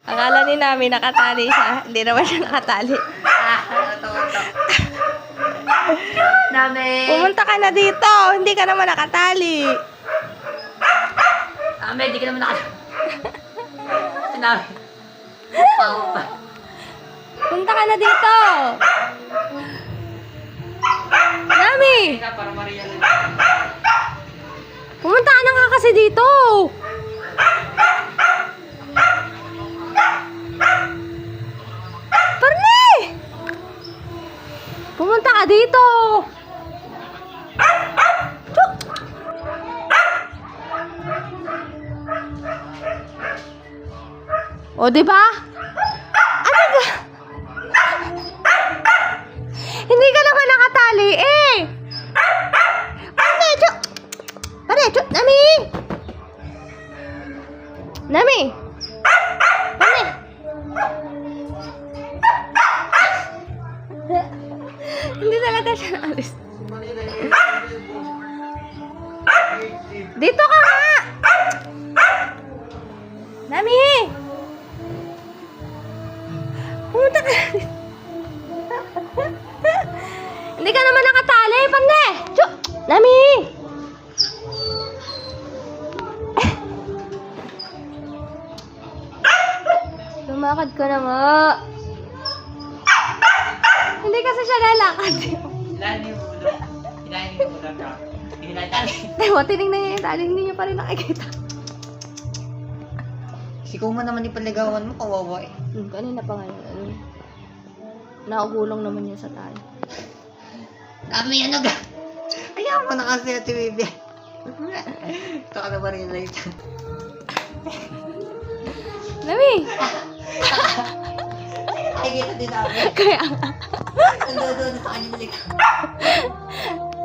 Akala ni Nami nakatali siya. Hindi naman siya nakatali. Ito. Nami. Pumunta ka na dito. Hindi ka naman nakatali. Nami, di ka naman nakatali. Nami. Pa. Punta ka na dito. Nami! Para Maria lang. Pumunta ka na nga kasi dito. Parne! Pumunta ka dito. Chuk! O, diba? Ano ka? Hindi ka naman nakatali eh. Parne, chuk! Parne, chuk! Nami! Nami! Parne! Hindi talaga siya naalis. Dito ka nga! Nami! Pumunta ka na dito. Hindi ka naman nakatali, Pande! Chuk! Nami! Lumakad ka na nga. Hindi kasi siya lalakad. Hilahin yung ulo. Hilahin yung ulo ka. Hilahin tali. Ewa, tinignan niya yung tali. Hindi niya pa rin nakikita. Sikaw mo naman ipaligawan mo, kawawa eh. Kanina pa ngayon. Naugulong naman niya sa tali. Nami, ano ga? Ayaw mo na kasi ati Bibi. Ito ka na ba rin na ito? Nami! Ay, kita din namin. Kaya Doon sa kanyang lik.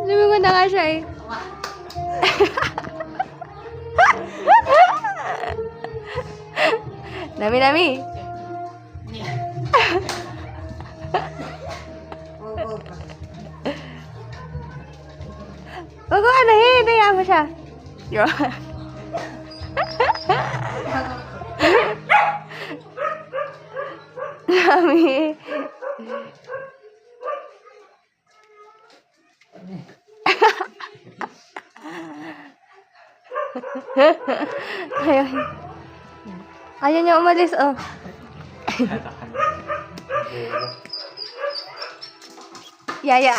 lumingon na nga siya eh. Nami, Nami! Wag ko anahin, hayaan mo siya. Yo. Nami. Ayaw. Ayaw niya umalis, oh. Yaya,